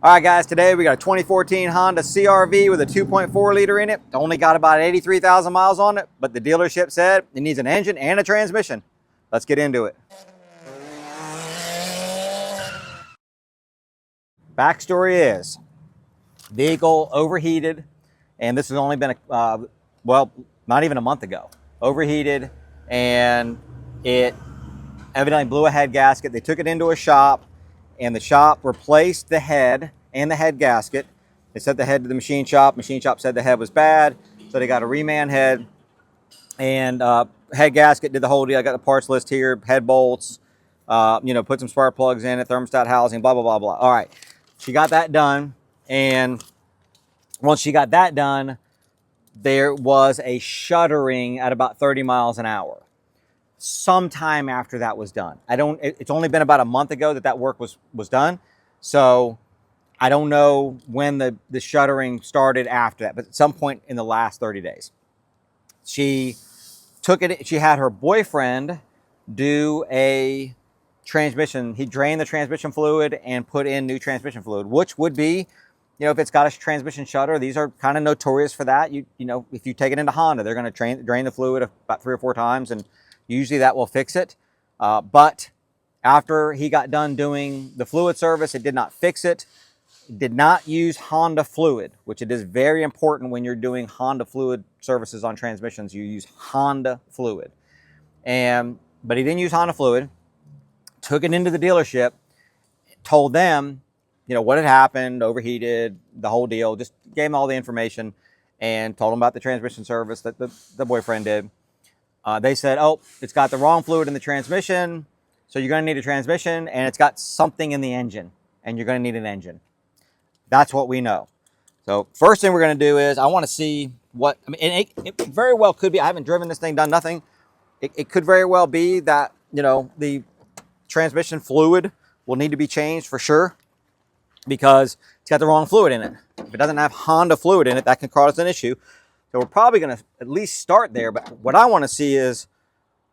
All right, guys, today we got a 2014 Honda CRV with a 2.4 liter in it. Only got about 83,000 miles on it, but the dealership said it needs an engine and a transmission. Let's get into it. Backstory is, vehicle overheated, and this has only been, well, not even a month ago. Overheated, and it evidently blew a head gasket. They took it into a shop, and the shop replaced the head and the head gasket. They sent the head to the machine shop. Machine shop said the head was bad, so they got a reman head and head gasket. Did the whole deal. I got the parts list here. Head bolts, put some spark plugs in it, thermostat housing, blah blah blah blah. All right, she got that done, and once she got that done, there was a shuddering at about 30 miles an hour. Sometime after that was done. It's only been about a month ago that work was done. So I don't know when the shuttering started after that, but at some point in the last 30 days. She had her boyfriend do a transmission. He drained the transmission fluid and put in new transmission fluid, which would be, if it's got a transmission shudder, these are kind of notorious for that. If you take it into Honda, they're going to drain the fluid about 3 or 4 times, and usually that will fix it. But after he got done doing the fluid service, it did not fix it. It did not use Honda fluid, which it is very important when you're doing Honda fluid services on transmissions. You use Honda fluid. But he didn't use Honda fluid. Took it into the dealership, told them, what had happened, overheated, the whole deal. Just gave them all the information and told them about the transmission service that the boyfriend did. They said, oh, it's got the wrong fluid in the transmission, so you're going to need a transmission, and it's got something in the engine, and you're going to need an engine. That's what we know. So first thing we're going to do is I want to see and it very well could be, I haven't driven this thing, done nothing. It could very well be that, the transmission fluid will need to be changed for sure because it's got the wrong fluid in it. If it doesn't have Honda fluid in it, that can cause an issue. So we're probably going to at least start there. But what I want to see is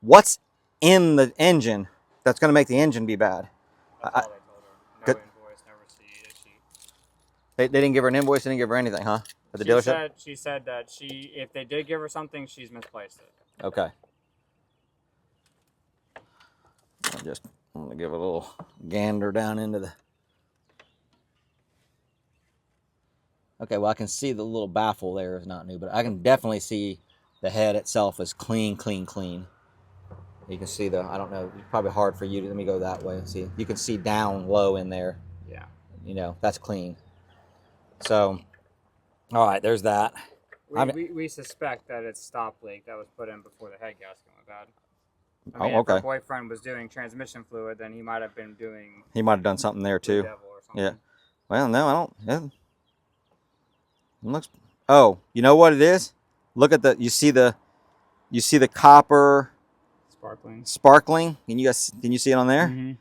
what's in the engine that's going to make the engine be bad. That's all they told her. No invoice, no receipt. They didn't give her an invoice, they didn't give her anything, huh? At the dealership? She said that if they did give her something, she's misplaced it. Okay. I'm going to give a little gander down into the... Okay, well, I can see the little baffle there is not new, but I can definitely see the head itself is clean, clean, clean. You can see I don't know, it's probably hard for you to, let me go that way and see. You can see down low in there. Yeah. That's clean. So, all right, there's that. We suspect that it's stop leak that was put in before the head gasket went bad. Okay. If her boyfriend was doing transmission fluid, then he might have been doing... He might have done something there, too. Devil or something. Yeah. Well, no, I don't... Yeah. It looks... Oh, you know what it is? Look at you see the copper... Sparkling. Can you see it on there? Mm-hmm.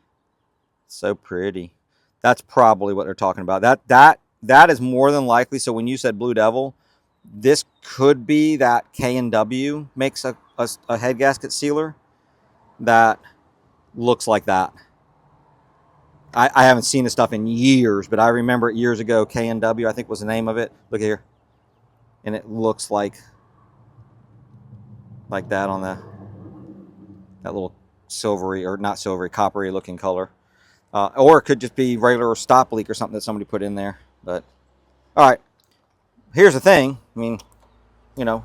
So pretty. That's probably what they're talking about. That is more than likely. So when you said Blue Devil, this could be that K&W makes a head gasket sealer that looks like that. I haven't seen this stuff in years, but I remember it years ago. K&W, I think, was the name of it. Look here, and it looks like that on that little silvery, or not silvery, coppery looking color. Or it could just be regular stop leak or something that somebody put in there. But all right, here's the thing. I mean,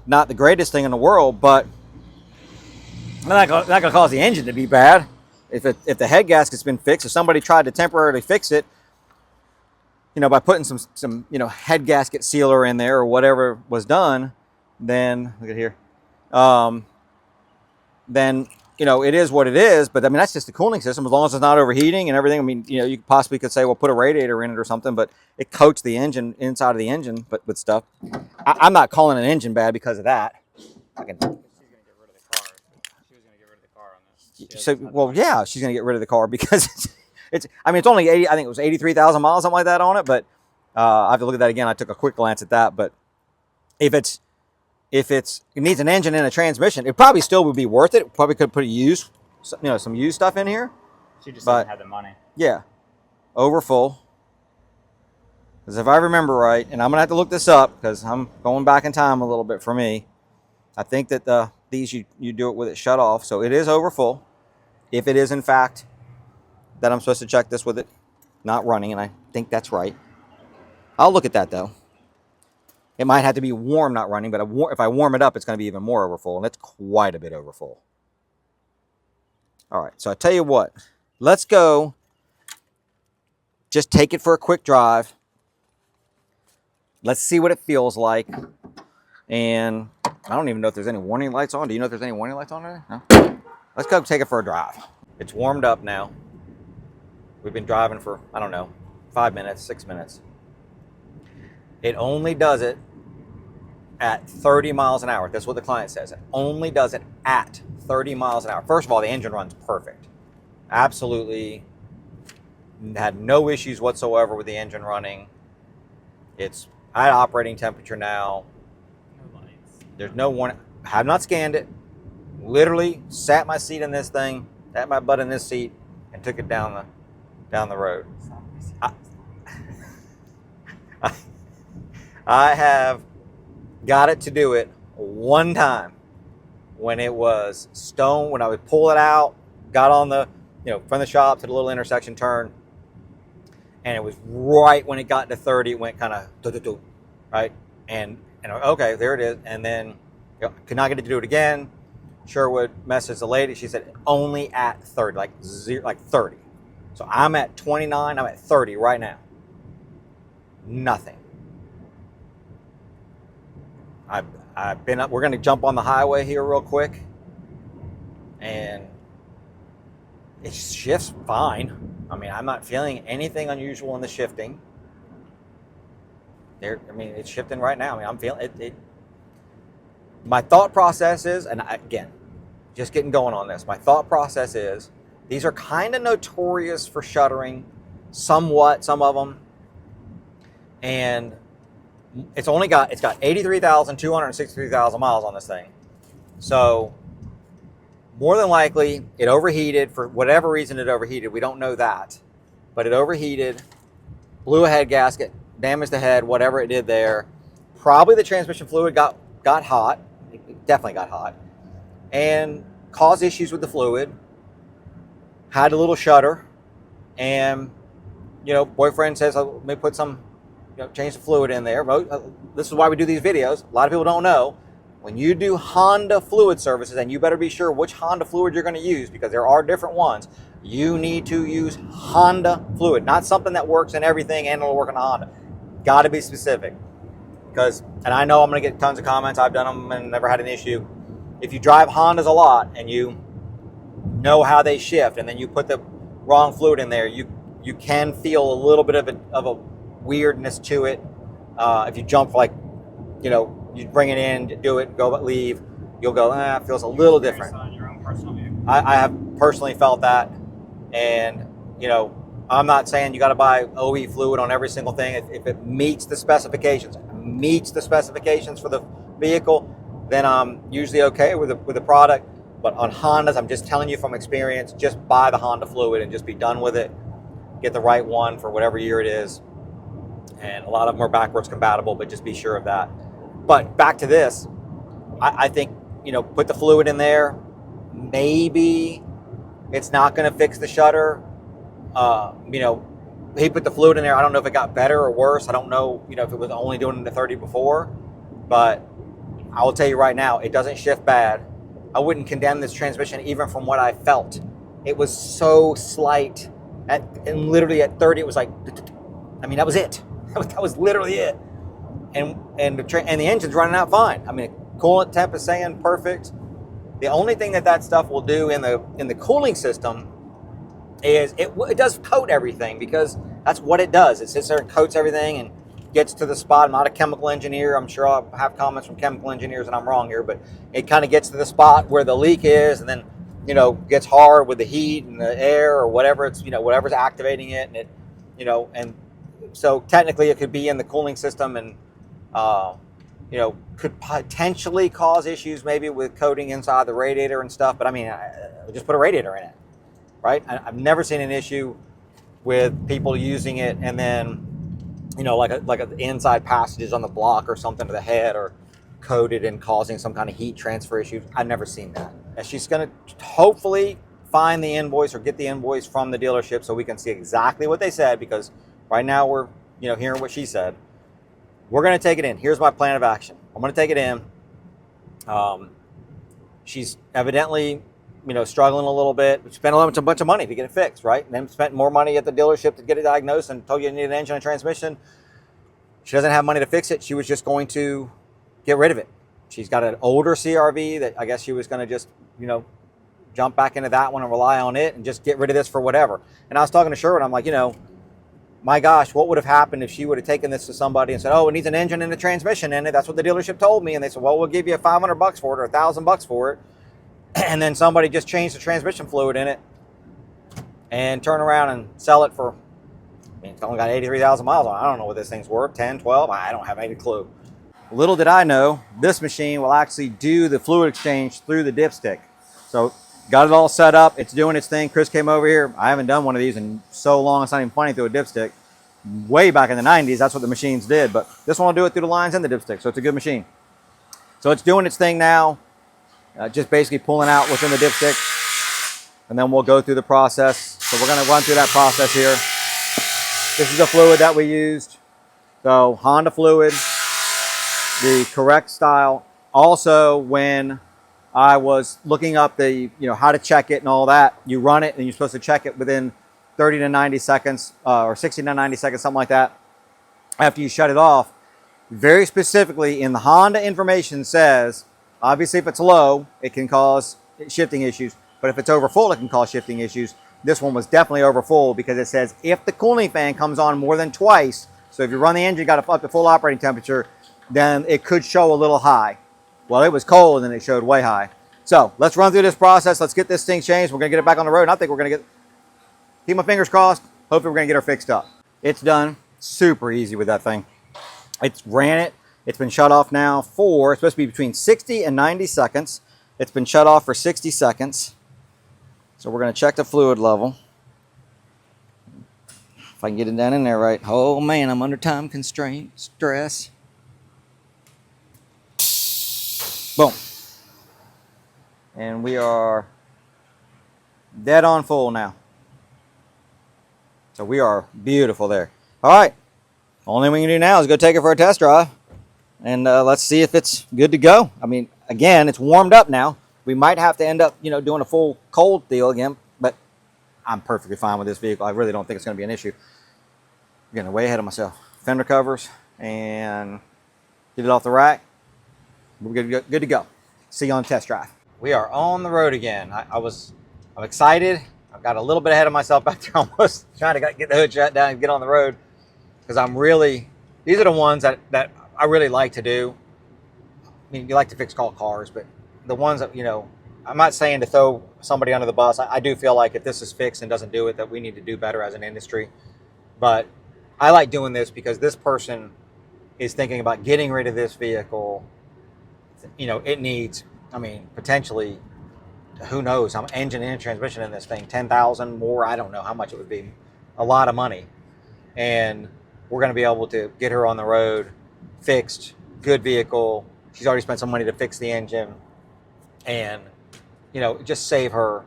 not the greatest thing in the world, but not gonna cause the engine to be bad. If the head gasket's been fixed, if somebody tried to temporarily fix it, by putting some head gasket sealer in there or whatever was done, then look at here. Then it is what it is. But I mean, that's just the cooling system. As long as it's not overheating and everything. I mean, you possibly could say, well, put a radiator in it or something, but it coats the engine inside of the engine, but with stuff. I'm not calling an engine bad because of that. So, well, yeah, she's going to get rid of the car because it's only 80, I think it was 83,000 miles, something like that on it. But I have to look at that again. I took a quick glance at that. But if it needs an engine and a transmission, it probably still would be worth it. Probably could put some used stuff in here. She just didn't have the money. Yeah. Over full. Because if I remember right, and I'm gonna have to look this up because I'm going back in time a little bit for me. I think that these you do it with it shut off, so it is over full. If it is in fact that I'm supposed to check this with it not running, and I think that's right. I'll look at that though. It might have to be warm, not running, but if I warm it up, it's going to be even more over full, and it's quite a bit over full. All right, so I tell you what, let's go. Just take it for a quick drive. Let's see what it feels like. And I don't even know if there's any warning lights on. Do you know if there's any warning lights on there? No? Let's go take it for a drive. It's warmed up now. We've been driving for, I don't know, 5 minutes, 6 minutes. It only does it at 30 miles an hour. That's what the client says. It only does it at 30 miles an hour. First of all, the engine runs perfect. Absolutely had no issues whatsoever with the engine running. It's at operating temperature now. No lights. There's no warning. Have not scanned it. Literally sat my seat in this thing, sat my butt in this seat, and took it down the road. I have got it to do it one time when it was stone, when I would pull it out, got on the, from the shop to the little intersection turn, and it was right when it got to 30, it went kind of, right? And okay, there it is. And then could not get it to do it again. Sherwood messaged the lady. She said only at 30, like 30. So I'm at 29. I'm at 30 right now. Nothing. I've been up. We're going to jump on the highway here real quick, and it shifts fine. I mean, I'm not feeling anything unusual in the shifting. It's shifting right now. I mean, I'm feeling it. My thought process is, and again, just getting going on this. My thought process is, these are kind of notorious for shuttering, somewhat, some of them, and it's got 83,263,000 miles on this thing. So more than likely it overheated for whatever reason. It overheated. We don't know that, but it overheated, blew a head gasket, damaged the head, whatever it did there. Probably the transmission fluid got hot. It definitely got hot and caused issues with the fluid. Had a little shudder, and boyfriend says, let me put some, change the fluid in there. This is why we do these videos. A lot of people don't know. When you do Honda fluid services, and you better be sure which Honda fluid you're going to use, because there are different ones. You need to use Honda fluid, not something that works in everything and it'll work on a Honda. Got to be specific, and I know I'm going to get tons of comments. I've done them and never had an issue. If you drive Hondas a lot and you know how they shift, and then you put the wrong fluid in there, you can feel a little bit of a weirdness to it. If you jump, you bring it in, do it, go, leave, you'll go, it feels a little different. On your own personal vehicle. I have personally felt that, and I'm not saying you got to buy OE fluid on every single thing. If it meets the specifications for the vehicle, then I'm usually okay with the product. But on Hondas, I'm just telling you from experience, just buy the Honda fluid and just be done with it. Get the right one for whatever year it is. And a lot of them are backwards compatible, but just be sure of that. But back to this, I think, put the fluid in there. Maybe it's not going to fix the shutter. He put the fluid in there. I don't know if it got better or worse. I don't know, if it was only doing it to 30 before. But I will tell you right now, it doesn't shift bad. I wouldn't condemn this transmission even from what I felt. It was so slight. And literally at 30, it was like, that was it. That was literally it. And the engine's running out fine. Coolant temp is saying perfect. The only thing that stuff will do in the cooling system is it does coat everything, because that's what it does. It sits there and coats everything and gets to the spot. I'm not a chemical engineer. I'm sure I'll have comments from chemical engineers and I'm wrong here, but it kind of gets to the spot where the leak is, and then gets hard with the heat and the air or whatever it's whatever's activating it, and it and so technically it could be in the cooling system, and could potentially cause issues maybe with coating inside the radiator and stuff. But just put a radiator in it, right? I've never seen an issue with people using it and then you know, like the inside passages on the block or something to the head or coated and causing some kind of heat transfer issues. I've never seen that. And she's going to hopefully find the invoice or get the invoice from the dealership so we can see exactly what they said, because right now we're, you know, hearing what she said. We're going to take it in. Here's my plan of action. I'm going to take it in. She's evidently, you know, struggling a little bit. We spent a bunch of money to get it fixed, right? And then spent more money at the dealership to get it diagnosed and told you need an engine and transmission. She doesn't have money to fix it. She was just going to get rid of it. She's got an older CRV that I guess she was going to just, you know, jump back into that one and rely on it and just get rid of this for whatever. And I was talking to Sherwood. I'm like, you know, my gosh, what would have happened if she would have taken this to somebody and said, oh, it needs an engine and a transmission in it. That's what the dealership told me. And they said, well, we'll give you $500 for it or $1,000 for it. And then somebody just changed the transmission fluid in it and turn around and sell it for, I mean, it's only got 83,000 miles on it. I don't know what this thing's worth, 10, 12. I don't have any clue. Little did I know, this machine will actually do the fluid exchange through the dipstick. So got it all set up. It's doing its thing. Chris came over here. I haven't done one of these in so long. It's not even funny through a dipstick. Way back in the 90s, that's what the machines did. But this one will do it through the lines and the dipstick. So it's a good machine. So it's doing its thing now. Just basically pulling out what's in the dipstick. And then we'll go through the process. So we're going to run through that process here. This is the fluid that we used. So Honda fluid, the correct style. Also, when I was looking up the, you know, how to check it and all that, you run it and you're supposed to check it within 30 to 90 seconds or 60 to 90 seconds, something like that, after you shut it off. Very specifically in the Honda information says, obviously if it's low, it can cause shifting issues, but if it's over full, it can cause shifting issues. This one was definitely over full because it says if the cooling fan comes on more than twice, so if you run the engine, got up to full operating temperature, then it could show a little high. Well, it was cold and it showed way high. So let's run through this process. Let's get this thing changed. We're gonna get it back on the road. And I think we're gonna keep my fingers crossed. Hopefully we're gonna get her fixed up. It's done. Super easy with that thing. It's ran it. It's been shut off now for, it's supposed to be between 60 and 90 seconds. It's been shut off for 60 seconds. So we're gonna check the fluid level. If I can get it down in there right. Oh man, I'm under time constraint, stress. Boom. And we are dead on full now. So we are beautiful there. All right. Only thing we can do now is go take it for a test drive. And let's see if it's good to go. I mean, again, it's warmed up now. We might have to end up, you know, doing a full cold deal again. But I'm perfectly fine with this vehicle. I really don't think it's going to be an issue. I'm getting way ahead of myself. Fender covers and get it off the rack. We're good to go. See you on test drive. We are on the road again. I'm excited. I've got a little bit ahead of myself back there, almost trying to get the hood shut down and get on the road, because these are the ones that I really like to do. I mean, you like to fix cars, but the ones that, you know, I'm not saying to throw somebody under the bus. I do feel like if this is fixed and doesn't do it, that we need to do better as an industry. But I like doing this because this person is thinking about getting rid of this vehicle. You know, it needs, I mean, potentially, who knows, how engine and transmission in this thing, 10,000 more, I don't know how much it would be, a lot of money. And we're going to be able to get her on the road, fixed, good vehicle. She's already spent some money to fix the engine, and, you know, just save her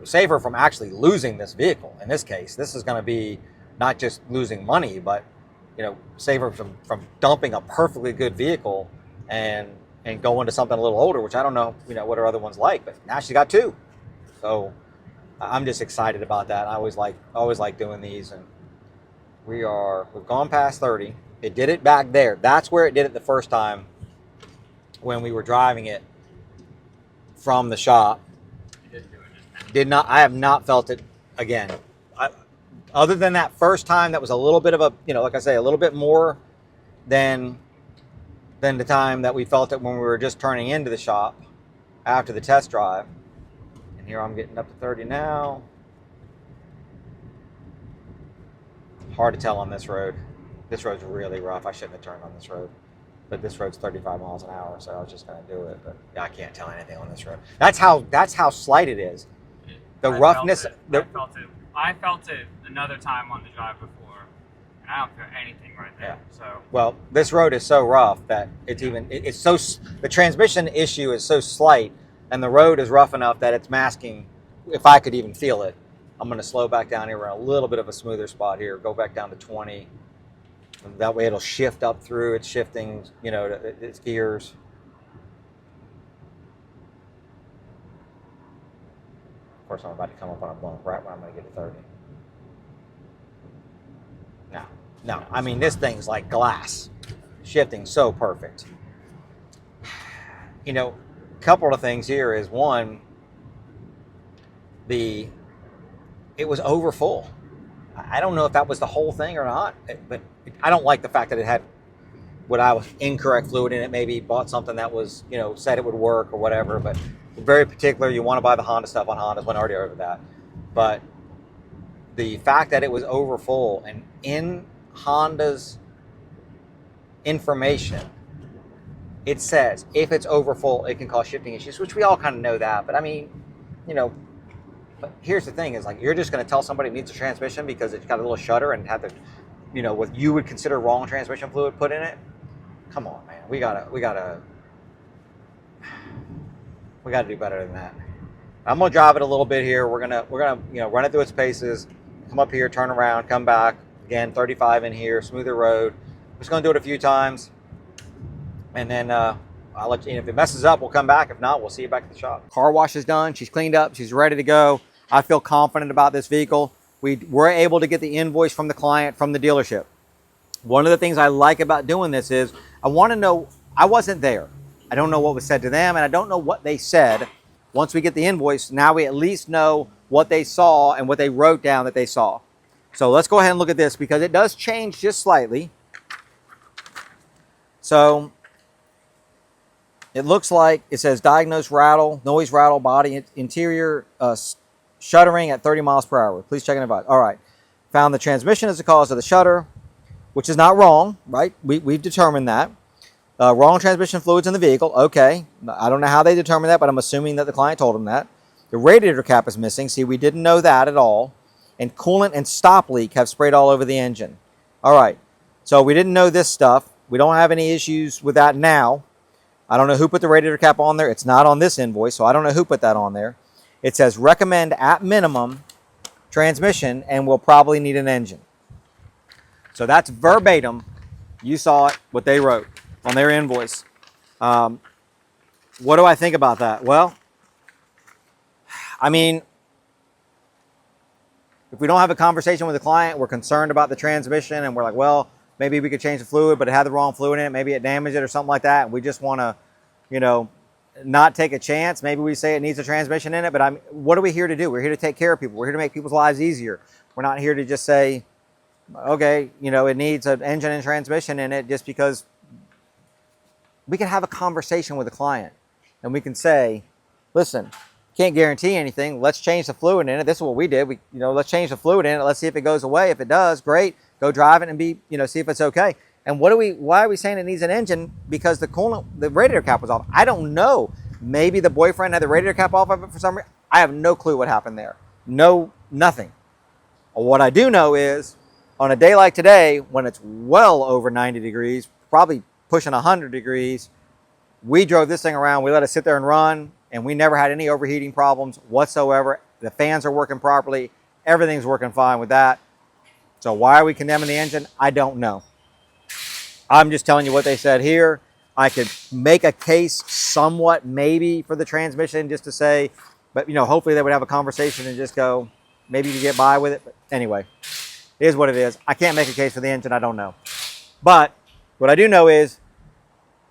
from actually losing this vehicle. In this case, this is going to be not just losing money, but, you know, save her from dumping a perfectly good vehicle and go into something a little older, which I don't know, you know, what her other one's like, but now she got two. So I'm just excited about that. I always like doing these, and we've gone past 30. It did it back there. That's where it did it the first time when we were driving it from the shop. I have not felt it again. Other than that first time, that was a little bit of a, you know, like I say, a little bit more than the time that we felt it when we were just turning into the shop after the test drive. And here I'm getting up to 30 now. Hard to tell on this road. This road's really rough. I shouldn't have turned on this road. But this road's 35 miles an hour, so I was just going to do it. But I can't tell anything on this road. That's how slight it is. The roughness. I felt it another time on the drive before, and I don't feel anything right there. Yeah. So Well, this road is so rough that it's so, the transmission issue is so slight, and the road is rough enough that it's masking. If I could even feel it, I'm going to slow back down here. We're in a little bit of a smoother spot here. Go back down to 20. And that way it'll shift up through. It's shifting, its gears. Of course, I'm about to come up on a bump right when I'm going to get to 30. No. I mean, this thing's like glass. Shifting so perfect. A couple of things here is, one, it was over full. I don't know if that was the whole thing or not, but I don't like the fact that it had what I was incorrect fluid in it. Maybe bought something that was, said it would work or whatever, but very particular. You want to buy the Honda stuff on Honda's. Went already over that. But the fact that it was over full, and in Honda's information, it says if it's over full, it can cause shifting issues, which we all kind of know that. But I mean, but here's the thing is, like, you're just going to tell somebody it needs a transmission because it's got a little shutter and had the, what you would consider wrong transmission fluid put in it. Come on, man. We gotta do better than that. I'm gonna drive it a little bit here. We're gonna run it through its paces, come up here, turn around, come back again. 35 in here, smoother road. I'm just gonna do it a few times, and then I'll let you. If it messes up, we'll come back. If not, we'll see you back at the shop. Car wash is done. She's cleaned up. She's ready to go. I feel confident about this vehicle. We were able to get the invoice from the client from the dealership. One of the things I like about doing this is I want to know. I wasn't there. I don't know what was said to them, and I don't know what they said. Once we get the invoice, now we at least know what they saw and what they wrote down that they saw. So let's go ahead and look at this, because it does change just slightly. So it looks like it says diagnose noise rattle, body interior shuddering at 30 miles per hour. Please check and advise. All right. Found the transmission as the cause of the shudder, which is not wrong, right? We've determined that. Wrong transmission fluids in the vehicle. Okay. I don't know how they determined that, but I'm assuming that the client told them that. The radiator cap is missing. See, we didn't know that at all. And coolant and stop leak have sprayed all over the engine. All right. So we didn't know this stuff. We don't have any issues with that now. I don't know who put the radiator cap on there. It's not on this invoice, so I don't know who put that on there. It says recommend at minimum transmission and will probably need an engine. So that's verbatim. You saw it, what they wrote on their invoice. What do I think about that? Well, I mean, if we don't have a conversation with the client, we're concerned about the transmission, and we're like, well, maybe we could change the fluid, but it had the wrong fluid in it. Maybe it damaged it or something like that. And we just want to, not take a chance. Maybe we say it needs a transmission in it, but what are we here to do? We're here to take care of people. We're here to make people's lives easier. We're not here to just say, okay, it needs an engine and transmission in it, just because. We can have a conversation with the client, and we can say, listen, can't guarantee anything. Let's change the fluid in it. This is what we did. Let's change the fluid in it. Let's see if it goes away. If it does, great. Go drive it and see if it's okay. And why are we saying it needs an engine? Because the radiator cap was off. I don't know. Maybe the boyfriend had the radiator cap off of it for some reason. I have no clue what happened there. No, nothing. What I do know is, on a day like today, when it's well over 90 degrees, probably pushing 100 degrees, we drove this thing around. We let it sit there and run, and we never had any overheating problems whatsoever. The fans are working properly. Everything's working fine with that. So why are we condemning the engine? I don't know. I'm just telling you what they said here. I could make a case somewhat maybe for the transmission, just to say, but hopefully they would have a conversation and just go, maybe you get by with it. But anyway, it is what it is. I can't make a case for the engine. I don't know. But what I do know is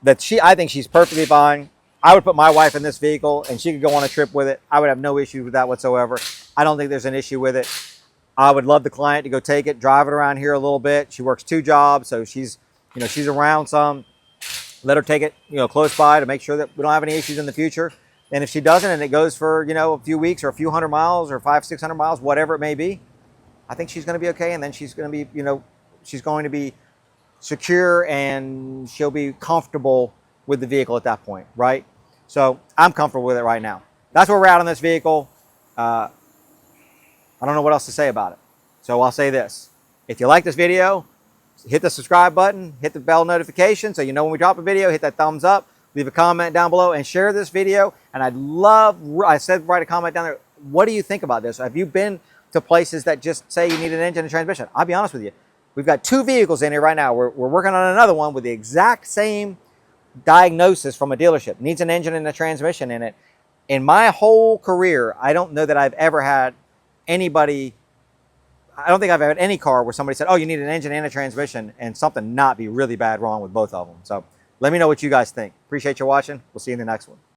that I think she's perfectly fine. I would put my wife in this vehicle and she could go on a trip with it. I would have no issue with that whatsoever. I don't think there's an issue with it. I would love the client to go take it, drive it around here a little bit. She works 2 jobs, so she's around some. Let her take it, close by, to make sure that we don't have any issues in the future. And if she doesn't, and it goes for, a few weeks or a few hundred miles or 500-600 miles, whatever it may be, I think she's going to be okay. And then she's going to be, she's going to be secure, and she'll be comfortable with the vehicle at that point, right? So I'm comfortable with it right now. That's where we're at on this vehicle. I don't know what else to say about it. So I'll say this. If you like this video, hit the subscribe button, hit the bell notification so you know when we drop a video, hit that thumbs up, leave a comment down below, and share this video. And I said write a comment down there, what do you think about this? Have you been to places that just say you need an engine and transmission? I'll be honest with you. We've got 2 vehicles in here right now. We're working on another one with the exact same diagnosis from a dealership. Needs an engine and a transmission in it. In my whole career, I don't know that I've ever had anybody, I don't think I've had any car where somebody said, oh, you need an engine and a transmission, and something not be really bad wrong with both of them. So let me know what you guys think. Appreciate you watching. We'll see you in the next one.